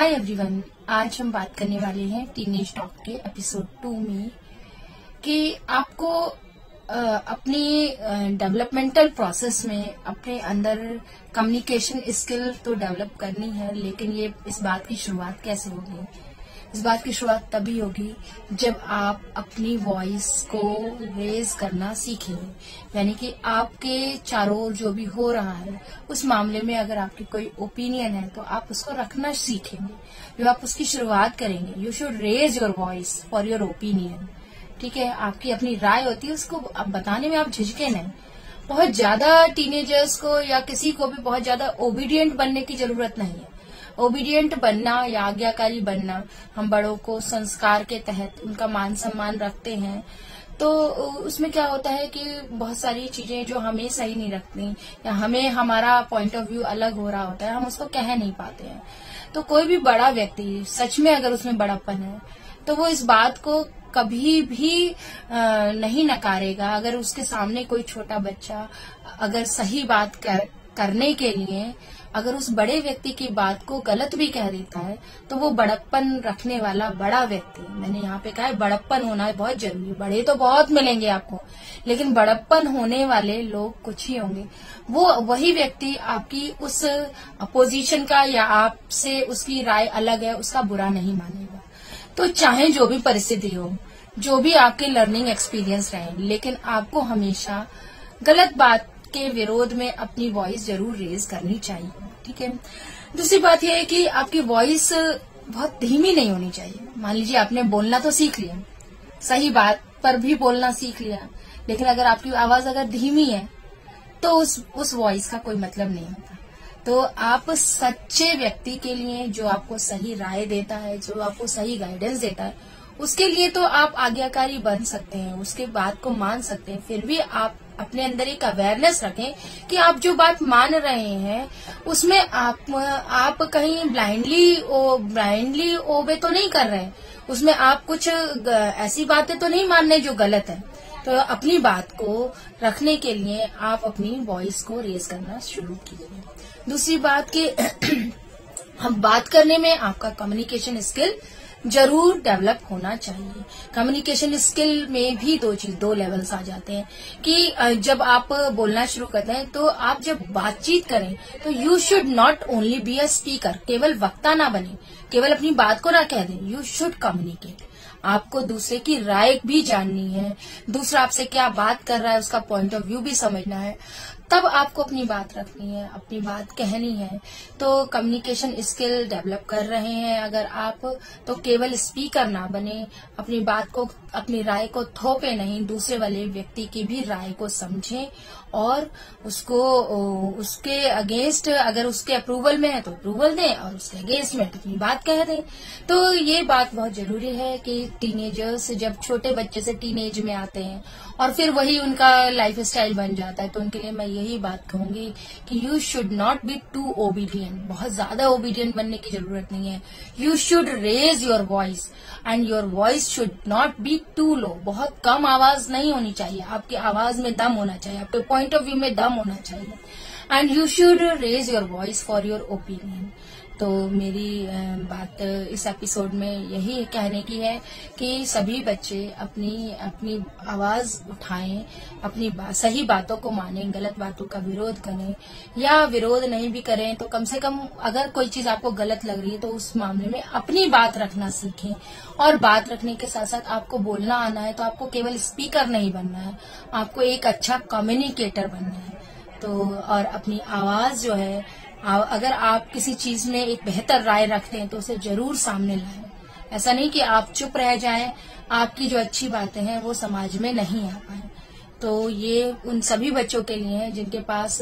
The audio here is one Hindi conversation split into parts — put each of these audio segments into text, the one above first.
हाय एवरीवन, आज हम बात करने वाले हैं टीनेज टॉक के एपिसोड 2 में कि आपको अपनी डेवलपमेंटल प्रोसेस में अपने अंदर कम्युनिकेशन स्किल तो डेवलप करनी है, लेकिन ये इस बात की शुरुआत कैसे होगी? इस बात की शुरुआत तभी होगी जब आप अपनी वॉइस को रेज करना सीखेंगे। यानी कि आपके चारों ओर जो भी हो रहा है उस मामले में अगर आपकी कोई ओपिनियन है तो आप उसको रखना सीखेंगे। जब आप उसकी शुरुआत करेंगे, you should raise your voice for your opinion. ठीक है, आपकी अपनी राय होती है, उसको बताने में आप झिझके नहीं। बहुत ज्यादा टीनेजर्स को या किसी को भी बहुत ज्यादा ओबीडियंट बनने की जरूरत नहीं है। ओबीडियंट बनना या आज्ञाकारी बनना, हम बड़ों को संस्कार के तहत उनका मान सम्मान रखते हैं, तो उसमें क्या होता है कि बहुत सारी चीजें जो हमें सही नहीं लगती या हमें हमारा पॉइंट ऑफ व्यू अलग हो रहा होता है, हम उसको कह नहीं पाते हैं। तो कोई भी बड़ा व्यक्ति सच में अगर उसमें बड़ापन है तो वो इस बात को कभी भी नहीं नकारेगा। अगर उसके सामने कोई छोटा बच्चा अगर सही बात करने के लिए अगर उस बड़े व्यक्ति की बात को गलत भी कह देता है तो वो बड़प्पन रखने वाला बड़ा व्यक्ति, मैंने यहाँ पे कहा है बड़प्पन होना बहुत जरूरी। बड़े तो बहुत मिलेंगे आपको, लेकिन बड़प्पन होने वाले लोग कुछ ही होंगे। वो वही व्यक्ति आपकी उस अपोजिशन का या आपसे उसकी राय अलग है उसका बुरा नहीं मानेगा। तो चाहे जो भी परिस्थिति हो, जो भी आपके लर्निंग एक्सपीरियंस रहे, लेकिन आपको हमेशा गलत बात के विरोध में अपनी वॉइस जरूर रेज करनी चाहिए। ठीक है, दूसरी बात यह है कि आपकी वॉइस बहुत धीमी नहीं होनी चाहिए। मान लीजिए आपने बोलना तो सीख लिया, सही बात पर भी बोलना सीख लिया, लेकिन अगर आपकी आवाज अगर धीमी है तो उस वॉइस का कोई मतलब नहीं होता। तो आप सच्चे व्यक्ति के लिए, जो आपको सही राय देता है, जो आपको सही गाइडेंस देता है, उसके लिए तो आप आज्ञाकारी बन सकते हैं, उसके बात को मान सकते हैं। फिर भी आप अपने अंदर एक अवेयरनेस रखें कि आप जो बात मान रहे हैं उसमें आप कहीं ब्लाइंडली ओबे तो नहीं कर रहे हैं, उसमें आप कुछ ऐसी बातें तो नहीं मान रहे जो गलत है। तो अपनी बात को रखने के लिए आप अपनी वॉइस को रेज करना शुरू कीजिए। दूसरी बात कि हम बात करने में आपका कम्युनिकेशन स्किल जरूर डेवलप होना चाहिए। कम्युनिकेशन स्किल में भी दो लेवल्स आ जाते हैं कि जब आप बोलना शुरू करते हैं तो आप जब बातचीत करें तो you should not only be a speaker, केवल वक्ता ना बने, केवल अपनी बात को ना कह दें। You should communicate. आपको दूसरे की राय भी जाननी है, दूसरा आपसे क्या बात कर रहा है उसका पॉइंट ऑफ व्यू भी समझना है, तब आपको अपनी बात रखनी है, अपनी बात कहनी है। तो कम्युनिकेशन स्किल डेवलप कर रहे हैं अगर आप, तो केवल स्पीकर ना बने, अपनी बात को, अपनी राय को थोपे नहीं, दूसरे वाले व्यक्ति की भी राय को समझें और उसके अगेंस्ट, अगर उसके अप्रूवल में है तो अप्रूवल दें और उसके अगेंस्ट में तो अपनी बात कह दें। तो ये बात बहुत जरूरी है कि टीनेजर्स जब छोटे बच्चे से टीनेज में आते हैं और फिर वही उनका लाइफ स्टाइल बन जाता है, तो उनके लिए मैं यही बात कहूंगी कि you should not be too obedient. बहुत ज्यादा ओबीडियंट बनने की जरूरत नहीं है। You should raise your voice and your voice should not be too low. बहुत कम आवाज नहीं होनी चाहिए, आपकी आवाज में दम होना चाहिए, आपके पॉइंट ऑफ व्यू में दम होना चाहिए। And you should raise your voice for your opinion. तो मेरी बात इस एपिसोड में यही कहने की है कि सभी बच्चे अपनी आवाज उठाएं, अपनी सही बातों को मानें, गलत बातों का विरोध करें, या विरोध नहीं भी करें तो कम से कम अगर कोई चीज आपको गलत लग रही है तो उस मामले में अपनी बात रखना सीखें। और बात रखने के साथ साथ आपको बोलना आना है तो आपको केवल स्पीकर नहीं बनना है, आपको एक अच्छा कम्युनिकेटर बनना है। तो और अपनी आवाज जो है, अगर आप किसी चीज में एक बेहतर राय रखते हैं तो उसे जरूर सामने लाएं। ऐसा नहीं कि आप चुप रह जाएं, आपकी जो अच्छी बातें हैं वो समाज में नहीं आ पाए। तो ये उन सभी बच्चों के लिए है जिनके पास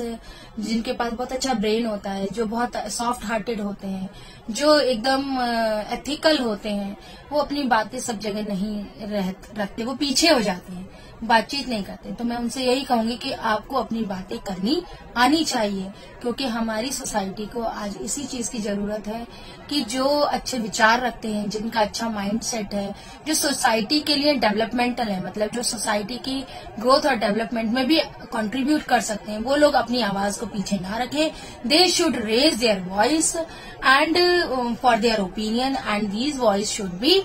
बहुत अच्छा ब्रेन होता है, जो बहुत सॉफ्ट हार्टेड होते हैं, जो एकदम एथिकल होते हैं। वो अपनी बातें सब जगह नहीं रखते, वो पीछे हो जाते हैं। बातचीत नहीं करते। तो मैं उनसे यही कहूंगी कि आपको अपनी बातें करनी आनी चाहिए, क्योंकि हमारी सोसाइटी को आज इसी चीज की जरूरत है कि जो अच्छे विचार रखते हैं, जिनका अच्छा माइंड सेट है, जो सोसाइटी के लिए डेवलपमेंटल है, मतलब जो सोसाइटी की ग्रोथ और डेवलपमेंट में भी कंट्रीब्यूट कर सकते हैं, वो लोग अपनी आवाज को पीछे ना रखें। They should raise their voice and for their opinion, and these voice should be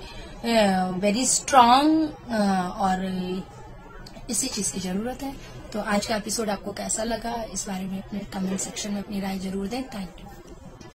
very strong, और इसी चीज की जरूरत है। तो आज का एपिसोड आपको कैसा लगा, इस बारे में अपने कमेंट सेक्शन में अपनी राय जरूर दें। Thank you.